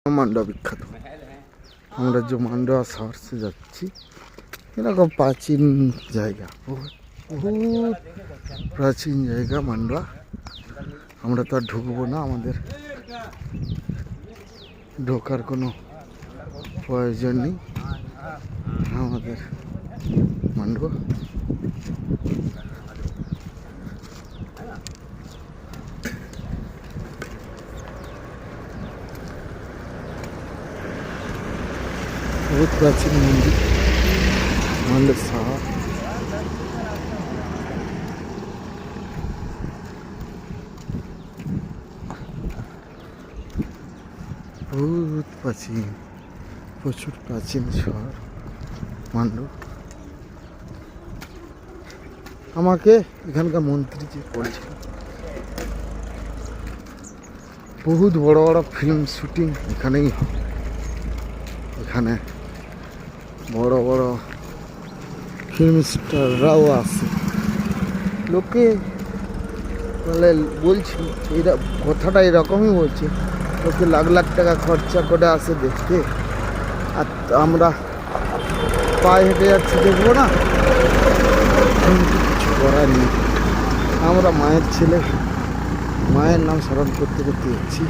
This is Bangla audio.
মান্ডা বিখ্যাত। আমরা যে মান্ডা সার্চে যাচ্ছি, এরকম প্রাচীন জায়গা, বহুত প্রাচীন জায়গা মান্ডা। আমরা তো আর ঢুকবো না, আমাদের ঢোকার কোনো প্রয়োজন নেই। আমাদের মান্ডা बहुत प्राचीन मंदिर मांडा शहर। बहुत प्राचीन, प्रचुर प्राचीन शहर मांडा। আমাকে এখানকার মন্ত্রী যে বলছিল বহুত বড় বড় ফিল্ম শুটিং এখানেই হয়। এখানে বড় বড় ফিল্ম স্টাররাও আসে। লোকে মানে বলছি এরা কথাটা এরকমই বলছে, লোকে লাখ লাখ টাকা খরচা করে আসে দেখতে, আর আমরা পায়ে হেঁটে যাচ্ছি দেখবো না? কিন্তু কিছু করার নেই। আমরা মায়ের ছেলে, মায়ের নাম স্মরণ করতে করতে যাচ্ছি।